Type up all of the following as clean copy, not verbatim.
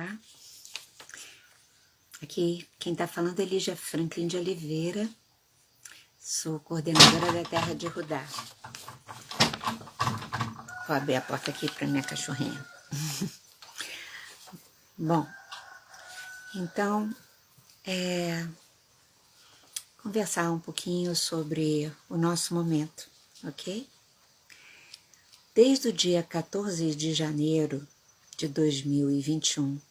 Olá, aqui quem está falando é Lígia Franklin de Oliveira, sou coordenadora da Terra de Rudá. Vou abrir a porta aqui para minha cachorrinha. Bom, então, conversar um pouquinho sobre o nosso momento, ok? Desde o dia 14 de janeiro de 2021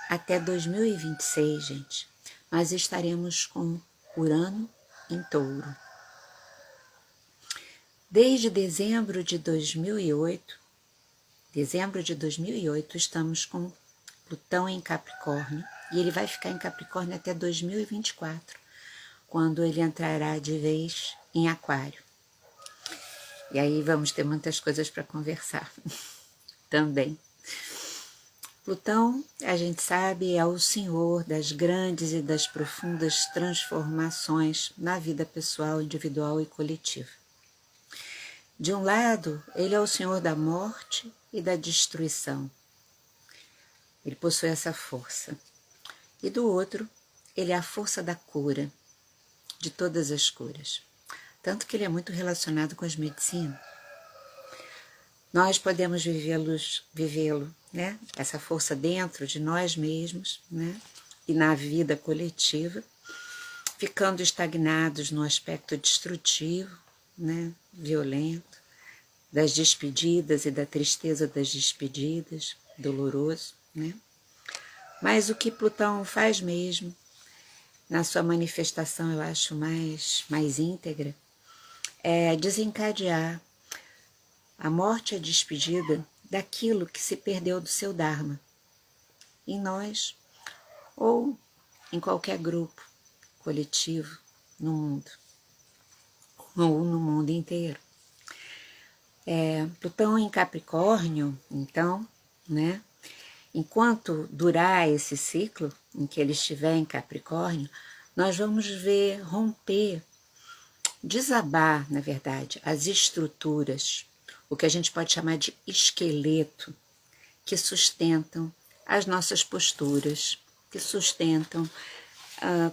até 2026, gente, nós estaremos com Urano em Touro. Desde dezembro de 2008, estamos com Plutão em Capricórnio, e ele vai ficar em Capricórnio até 2024, quando ele entrará de vez em Aquário. E aí vamos ter muitas coisas para conversar também. Plutão, a gente sabe, é o senhor das grandes e das profundas transformações na vida pessoal, individual e coletiva. De um lado, ele é o senhor da morte e da destruição. Ele possui essa força. E do outro, ele é a força da cura, de todas as curas. Tanto que ele é muito relacionado com as medicinas. Nós podemos vivê-lo, né? Essa força dentro de nós mesmos, né? E na vida coletiva, ficando estagnados no aspecto destrutivo, né? Violento, das despedidas e da tristeza das despedidas, doloroso, né? Mas o que Plutão faz mesmo, na sua manifestação, eu acho mais íntegra, é desencadear a morte e a despedida daquilo que se perdeu do seu Dharma, em nós ou em qualquer grupo coletivo no mundo, ou no mundo inteiro. Plutão em Capricórnio, então, né? Enquanto durar esse ciclo em que ele estiver em Capricórnio, nós vamos ver romper, desabar, na verdade, as estruturas, o que a gente pode chamar de esqueleto, que sustentam as nossas posturas, que sustentam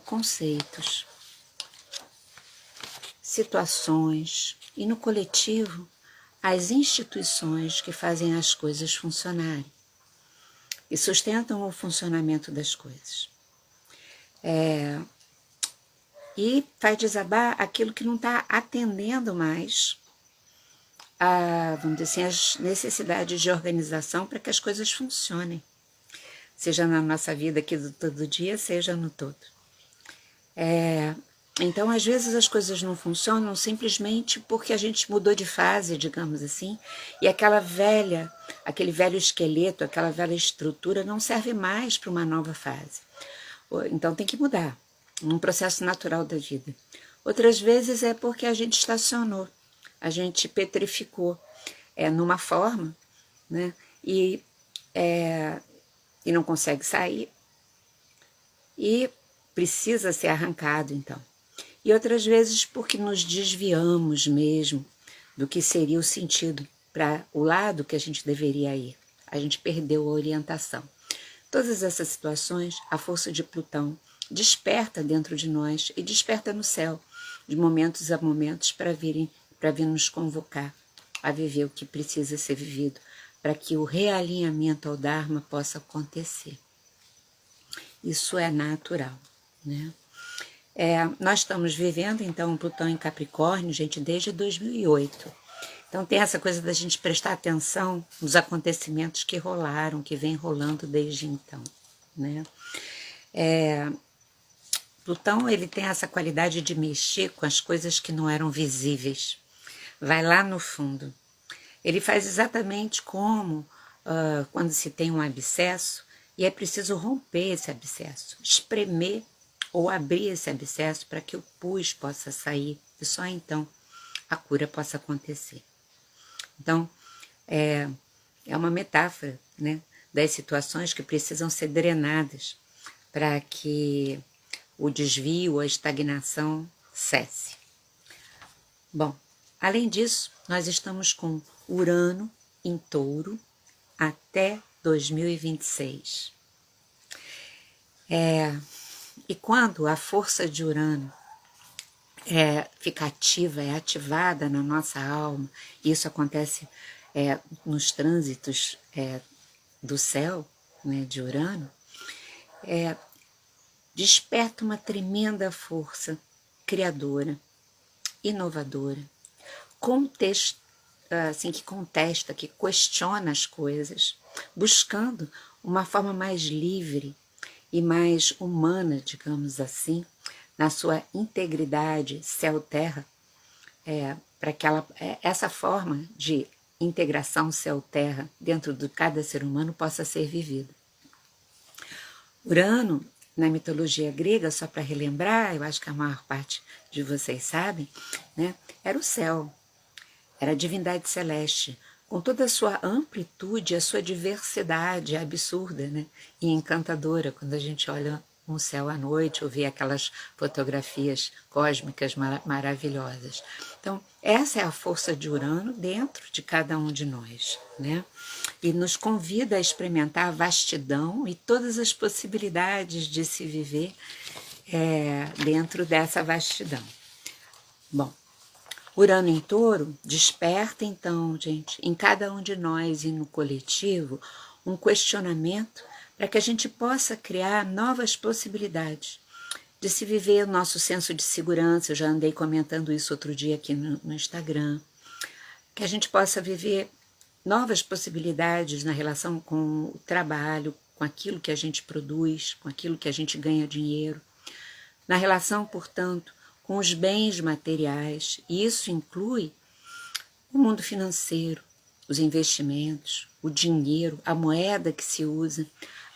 conceitos, situações e, no coletivo, as instituições que fazem as coisas funcionarem e sustentam o funcionamento das coisas. E faz desabar aquilo que não está atendendo mais vamos dizer assim, as necessidades de organização para que as coisas funcionem, seja na nossa vida aqui do todo dia, seja no todo. Então, às vezes as coisas não funcionam simplesmente porque a gente mudou de fase, digamos assim, e aquele velho esqueleto, aquela velha estrutura não serve mais para uma nova fase. Então tem que mudar, num processo natural da vida. Outras vezes é porque a gente estacionou, a gente petrificou numa forma, né, e não consegue sair, e precisa ser arrancado, então. E outras vezes porque nos desviamos mesmo do que seria o sentido para o lado que a gente deveria ir. A gente perdeu a orientação. Todas essas situações, a força de Plutão desperta dentro de nós e desperta no céu, de momentos a momentos, para vir nos convocar a viver o que precisa ser vivido, para que o realinhamento ao Dharma possa acontecer. Isso é natural, né? Nós estamos vivendo, então, um Plutão em Capricórnio, gente, desde 2008. Então, tem essa coisa da gente prestar atenção nos acontecimentos que rolaram, que vem rolando desde então, né? Plutão, ele tem essa qualidade de mexer com as coisas que não eram visíveis. Vai lá no fundo. Ele faz exatamente como quando se tem um abscesso e é preciso romper esse abscesso, espremer ou abrir esse abscesso para que o pus possa sair e só então a cura possa acontecer. Então, é uma metáfora, né, das situações que precisam ser drenadas para que o desvio, a estagnação cesse. Bom, além disso, nós estamos com Urano em Touro até 2026. E quando a força de Urano fica ativa, é ativada na nossa alma, isso acontece nos trânsitos do céu, né, de Urano, desperta uma tremenda força criadora, inovadora, assim, que contesta, que questiona as coisas, buscando uma forma mais livre e mais humana, digamos assim, na sua integridade céu-terra, para que essa forma de integração céu-terra dentro de cada ser humano possa ser vivida. Urano, na mitologia grega, só para relembrar, eu acho que a maior parte de vocês sabem, né, era o céu, era a divindade celeste, com toda a sua amplitude, a sua diversidade absurda, né, e encantadora, quando a gente olha um céu à noite ou vê aquelas fotografias cósmicas maravilhosas. Então, essa é a força de Urano dentro de cada um de nós, né? E nos convida a experimentar a vastidão e todas as possibilidades de se viver dentro dessa vastidão. Bom, Urano em Touro desperta então, gente, em cada um de nós e no coletivo, um questionamento para que a gente possa criar novas possibilidades de se viver o nosso senso de segurança. Eu já andei comentando isso outro dia aqui no Instagram. Que a gente possa viver novas possibilidades na relação com o trabalho, com aquilo que a gente produz, com aquilo que a gente ganha dinheiro. Na relação, portanto, com os bens materiais. E isso inclui o mundo financeiro, os investimentos, o dinheiro, a moeda que se usa,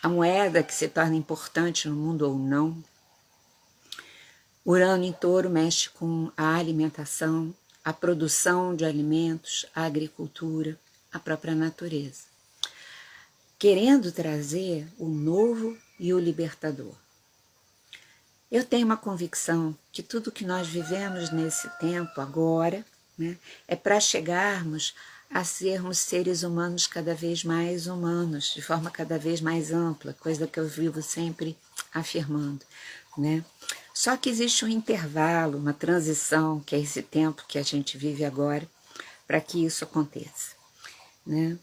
a moeda que se torna importante no mundo ou não. Urano em Touro mexe com a alimentação, a produção de alimentos, a agricultura, a própria natureza, querendo trazer o novo e o libertador. Eu tenho uma convicção que tudo que nós vivemos nesse tempo agora, né, é para chegarmos a sermos seres humanos cada vez mais humanos, de forma cada vez mais ampla, coisa que eu vivo sempre afirmando, né? Só que existe um intervalo, uma transição, que é esse tempo que a gente vive agora, para que isso aconteça, né?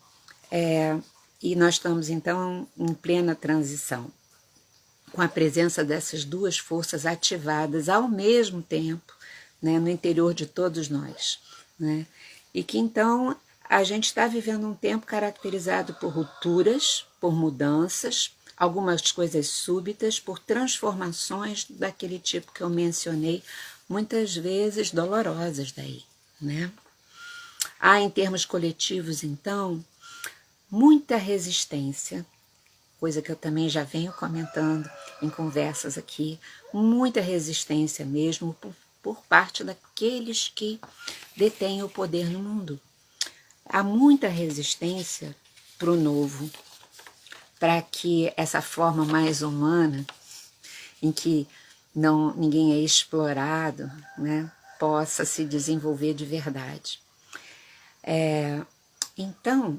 E nós estamos, então, em plena transição, com a presença dessas duas forças ativadas ao mesmo tempo, né, no interior de todos nós, né? E que, então, a gente está vivendo um tempo caracterizado por rupturas, por mudanças, algumas coisas súbitas, por transformações daquele tipo que eu mencionei, muitas vezes dolorosas daí, né? Há, em termos coletivos, então, muita resistência, coisa que eu também já venho comentando em conversas aqui, muita resistência mesmo por parte daqueles que detêm o poder no mundo. Há muita resistência para o novo, para que essa forma mais humana, em que ninguém é explorado, né, possa se desenvolver de verdade. Então,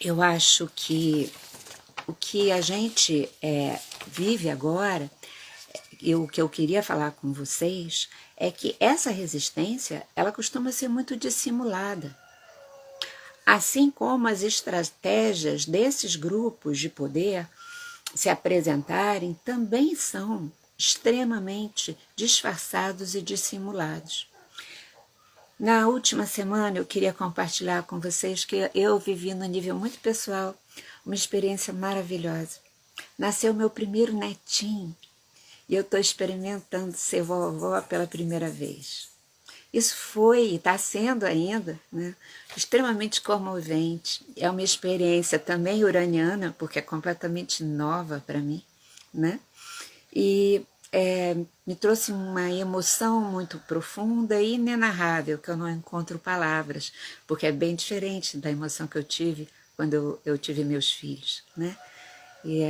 eu acho que o que a gente vive agora, o que eu queria falar com vocês, é que essa resistência, ela costuma ser muito dissimulada. Assim como as estratégias desses grupos de poder se apresentarem também são extremamente disfarçados e dissimulados. Na última semana eu queria compartilhar com vocês que eu vivi no nível muito pessoal uma experiência maravilhosa. Nasceu meu primeiro netinho e eu estou experimentando ser vovó pela primeira vez. Isso foi e está sendo ainda, né, extremamente comovente. É uma experiência também uraniana, porque é completamente nova para mim, né? E me trouxe uma emoção muito profunda e inenarrável, que eu não encontro palavras, porque é bem diferente da emoção que eu tive quando eu tive meus filhos, né? E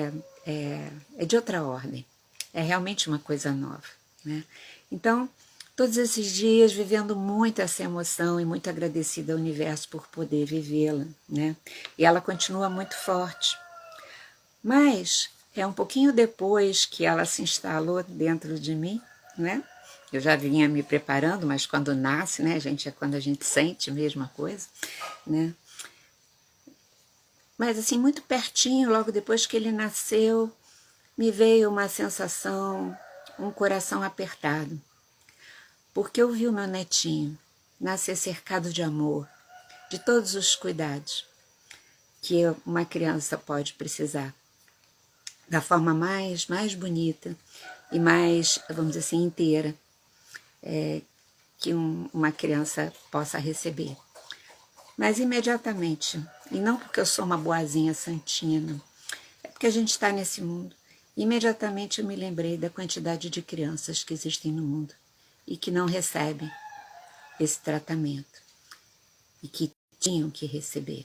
é de outra ordem, é realmente uma coisa nova, né? Então, todos esses dias vivendo muito essa emoção e muito agradecida ao universo por poder vivê-la, né? E ela continua muito forte. Mas um pouquinho depois que ela se instalou dentro de mim, né? Eu já vinha me preparando, mas quando nasce, né, gente, é quando a gente sente mesmo a coisa, né? Mas assim, muito pertinho, logo depois que ele nasceu, me veio uma sensação, um coração apertado, porque eu vi o meu netinho nascer cercado de amor, de todos os cuidados que uma criança pode precisar, da forma mais bonita e mais, vamos dizer assim, inteira, que uma criança possa receber. Mas imediatamente, e não porque eu sou uma boazinha santinha, não, é porque a gente está nesse mundo. Imediatamente eu me lembrei da quantidade de crianças que existem no mundo e que não recebem esse tratamento e que tinham que receber.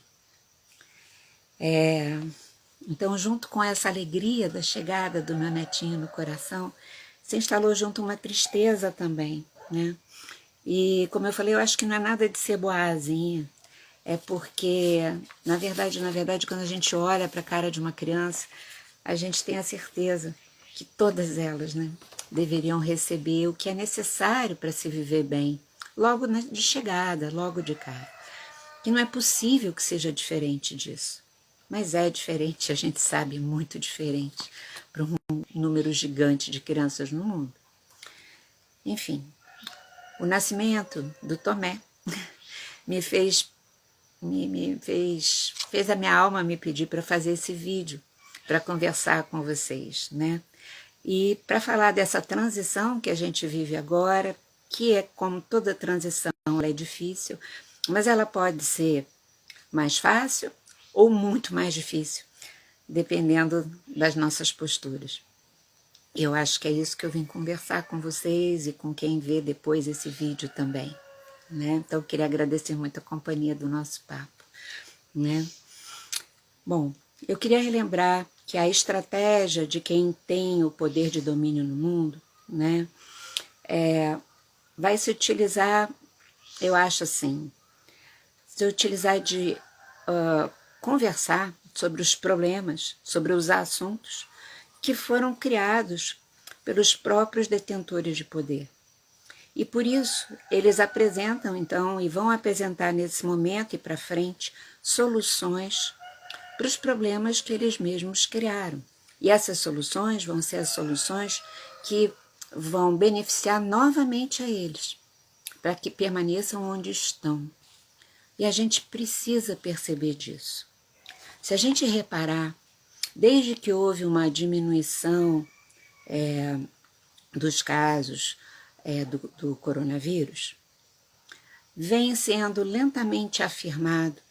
Então, junto com essa alegria da chegada do meu netinho no coração, se instalou junto uma tristeza também, né? E, como eu falei, eu acho que não é nada de ser boazinha, é porque, na verdade, quando a gente olha para a cara de uma criança, a gente tem a certeza que todas elas, né, deveriam receber o que é necessário para se viver bem, logo de chegada, logo de cara. Que não é possível que seja diferente disso. Mas é diferente, a gente sabe, muito diferente para um número gigante de crianças no mundo. Enfim, o nascimento do Tomé fez a minha alma me pedir para fazer esse vídeo, para conversar com vocês, né? E para falar dessa transição que a gente vive agora, que é como toda transição, ela é difícil, mas ela pode ser mais fácil ou muito mais difícil, dependendo das nossas posturas. Eu acho que é isso que eu vim conversar com vocês e com quem vê depois esse vídeo também, né? Então eu queria agradecer muito a companhia do nosso papo, né? Bom, eu queria relembrar que a estratégia de quem tem o poder de domínio no mundo, né, vai se utilizar, eu acho assim, se utilizar de conversar sobre os problemas, sobre os assuntos que foram criados pelos próprios detentores de poder. E por isso eles apresentam então e vão apresentar nesse momento e para frente soluções para os problemas que eles mesmos criaram. E essas soluções vão ser as soluções que vão beneficiar novamente a eles, para que permaneçam onde estão. E a gente precisa perceber disso. Se a gente reparar, desde que houve uma diminuição dos casos do coronavírus, vem sendo lentamente afirmado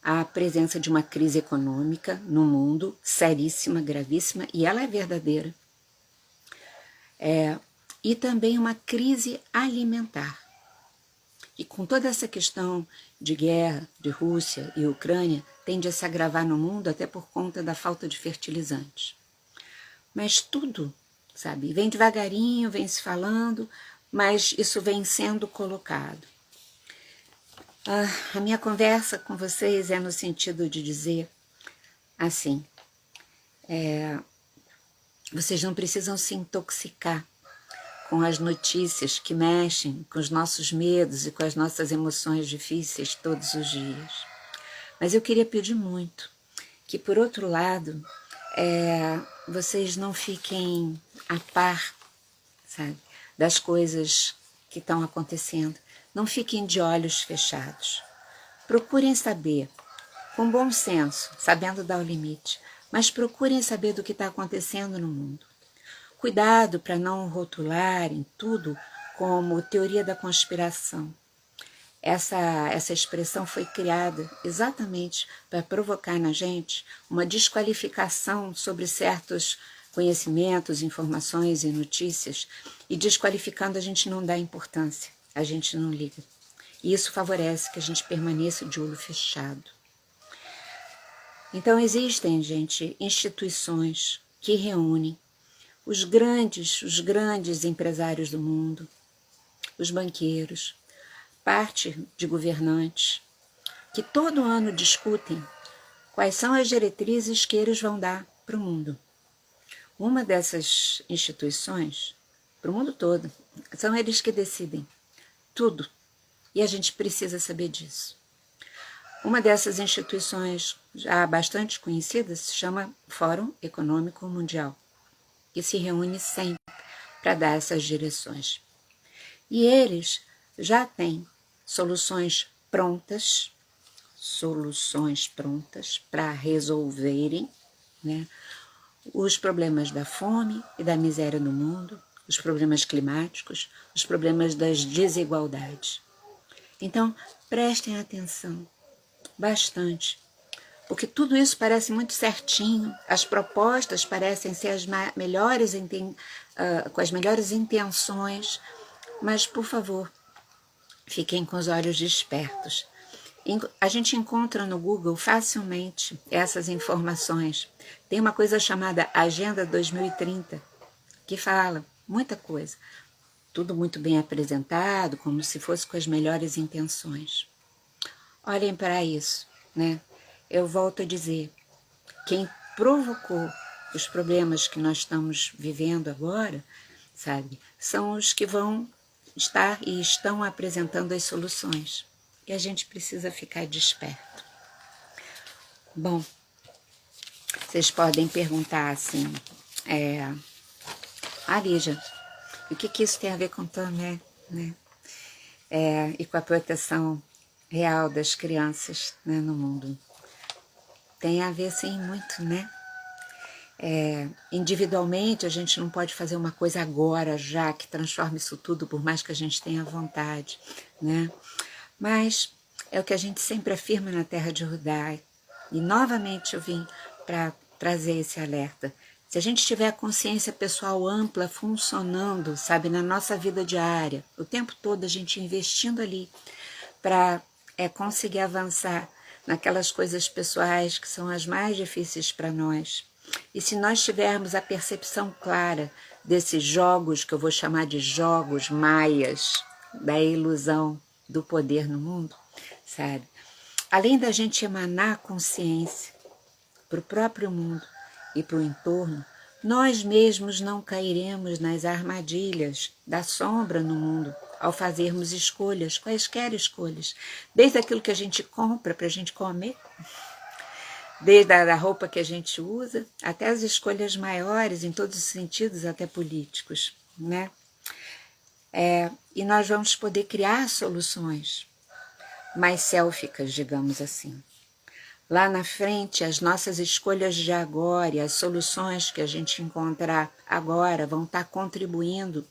a presença de uma crise econômica no mundo, seríssima, gravíssima, e ela é verdadeira. E também uma crise alimentar. E com toda essa questão de guerra, de Rússia e Ucrânia, tende a se agravar no mundo até por conta da falta de fertilizantes. Mas tudo, sabe, vem devagarinho, vem se falando, mas isso vem sendo colocado. A minha conversa com vocês é no sentido de dizer assim, vocês não precisam se intoxicar com as notícias que mexem com os nossos medos e com as nossas emoções difíceis todos os dias. Mas eu queria pedir muito que, por outro lado, vocês não fiquem a par, sabe, das coisas que estão acontecendo. Não fiquem de olhos fechados. Procurem saber, com bom senso, sabendo dar o limite, mas procurem saber do que está acontecendo no mundo. Cuidado para não rotularem tudo como teoria da conspiração. Essa expressão foi criada exatamente para provocar na gente uma desqualificação sobre certos conhecimentos, informações e notícias, e desqualificando a gente não dá importância, a gente não liga. E isso favorece que a gente permaneça de olho fechado. Então existem, gente, instituições que reúnem os grandes empresários do mundo, os banqueiros, parte de governantes, que todo ano discutem quais são as diretrizes que eles vão dar para o mundo. Uma dessas instituições, para o mundo todo, são eles que decidem tudo. E a gente precisa saber disso. Uma dessas instituições já bastante conhecidas se chama Fórum Econômico Mundial, que se reúne sempre para dar essas direções. E eles já têm soluções prontas para resolverem, né, os problemas da fome e da miséria no mundo, os problemas climáticos, os problemas das desigualdades. Então, prestem atenção bastante, porque tudo isso parece muito certinho, as propostas parecem ser as melhores, com as melhores intenções, mas, por favor, fiquem com os olhos despertos. A gente encontra no Google facilmente essas informações. Tem uma coisa chamada Agenda 2030, que fala muita coisa. Tudo muito bem apresentado, como se fosse com as melhores intenções. Olhem para isso, né? Eu volto a dizer, quem provocou os problemas que nós estamos vivendo agora, sabe, são os que vão estar e estão apresentando as soluções. E a gente precisa ficar desperto. Bom, vocês podem perguntar assim, Lígia, o que isso tem a ver com o Tomé, né? E com a proteção real das crianças, né, no mundo? Tem a ver, sim, muito, né? Individualmente, a gente não pode fazer uma coisa agora, já, que transforme isso tudo, por mais que a gente tenha vontade, né? Mas é o que a gente sempre afirma na Terra de Rudai. E novamente eu vim para trazer esse alerta. Se a gente tiver a consciência pessoal ampla funcionando, sabe, na nossa vida diária, o tempo todo a gente investindo ali para conseguir avançar naquelas coisas pessoais que são as mais difíceis para nós. E se nós tivermos a percepção clara desses jogos, que eu vou chamar de jogos maias, da ilusão do poder no mundo, sabe? Além da gente emanar consciência para o próprio mundo e para o entorno, nós mesmos não cairemos nas armadilhas da sombra no mundo ao fazermos escolhas, quaisquer escolhas, desde aquilo que a gente compra para a gente comer, desde a roupa que a gente usa, até as escolhas maiores, em todos os sentidos, até políticos, né? E nós vamos poder criar soluções mais sélficas, digamos assim. Lá na frente, as nossas escolhas de agora e as soluções que a gente encontrar agora vão estar contribuindo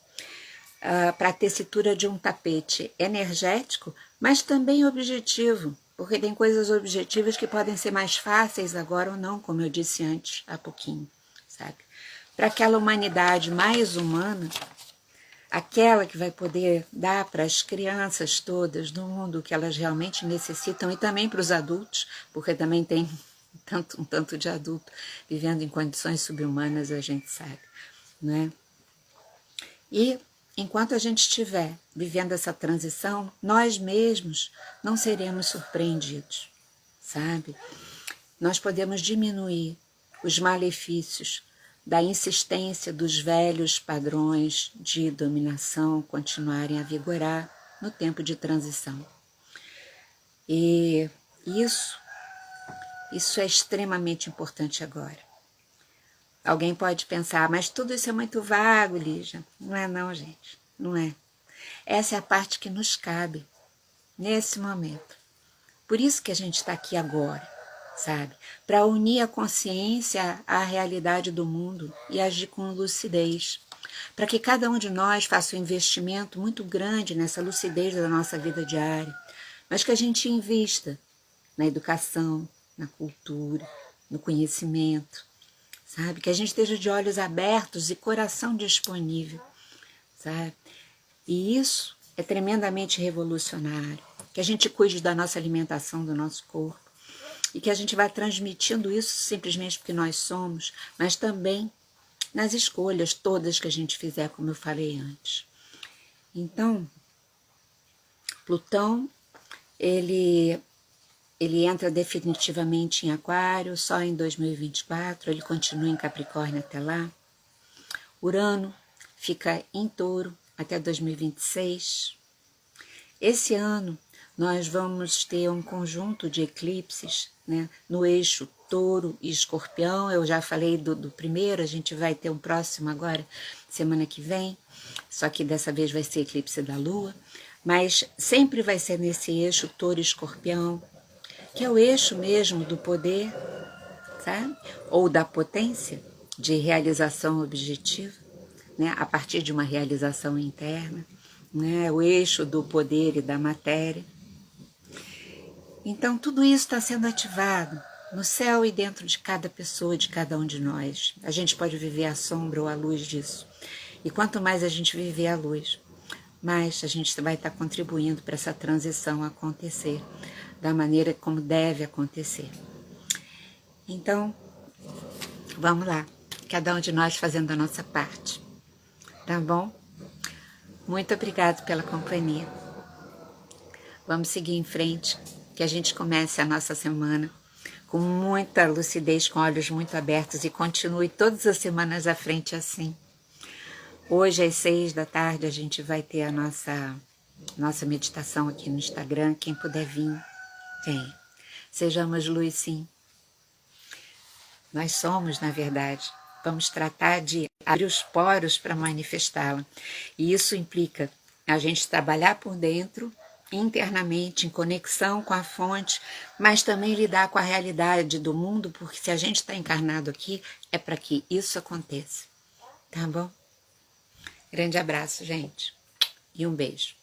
para a tessitura de um tapete energético, mas também objetivo, porque tem coisas objetivas que podem ser mais fáceis agora ou não, como eu disse antes, há pouquinho, sabe? Para aquela humanidade mais humana, aquela que vai poder dar para as crianças todas do mundo o que elas realmente necessitam e também para os adultos, porque também tem um tanto de adulto vivendo em condições subhumanas, a gente sabe, né? E enquanto a gente estiver vivendo essa transição, nós mesmos não seremos surpreendidos, sabe? Nós podemos diminuir os malefícios da insistência dos velhos padrões de dominação continuarem a vigorar no tempo de transição. E isso é extremamente importante agora. Alguém pode pensar, mas tudo isso é muito vago, Lígia. Não é não, gente, não é. Essa é a parte que nos cabe, nesse momento. Por isso que a gente está aqui agora, sabe? Para unir a consciência à realidade do mundo e agir com lucidez. Para que cada um de nós faça um investimento muito grande nessa lucidez da nossa vida diária, mas que a gente invista na educação, na cultura, no conhecimento, sabe? Que a gente esteja de olhos abertos e coração disponível, sabe? E isso é tremendamente revolucionário. Que a gente cuide da nossa alimentação, do nosso corpo, e que a gente vá transmitindo isso simplesmente porque nós somos, mas também nas escolhas todas que a gente fizer, como eu falei antes. Então, Plutão, ele entra definitivamente em Aquário só em 2024, ele continua em Capricórnio até lá, Urano fica em Touro até 2026. Esse ano nós vamos ter um conjunto de eclipses, né, no eixo Touro e Escorpião. Eu já falei do primeiro, a gente vai ter um próximo agora, semana que vem, só que dessa vez vai ser eclipse da Lua, mas sempre vai ser nesse eixo Touro e Escorpião, que é o eixo mesmo do poder, sabe? Ou da potência de realização objetiva, né, a partir de uma realização interna, né, o eixo do poder e da matéria. Então, tudo isso está sendo ativado no céu e dentro de cada pessoa, de cada um de nós. A gente pode viver a sombra ou a luz disso. E quanto mais a gente viver a luz, mais a gente vai estar contribuindo para essa transição acontecer da maneira como deve acontecer. Então, vamos lá. Cada um de nós fazendo a nossa parte. Tá bom? Muito obrigado pela companhia. Vamos seguir em frente, que a gente comece a nossa semana com muita lucidez, com olhos muito abertos e continue todas as semanas à frente assim. Hoje às 6 da tarde a gente vai ter a nossa meditação aqui no Instagram. Quem puder vir, vem. Sejamos luz, sim. Nós somos, na verdade. Vamos tratar de abrir os poros para manifestá-la. E isso implica a gente trabalhar por dentro, internamente, em conexão com a fonte, mas também lidar com a realidade do mundo, porque se a gente está encarnado aqui, é para que isso aconteça. Tá bom? Grande abraço, gente. E um beijo.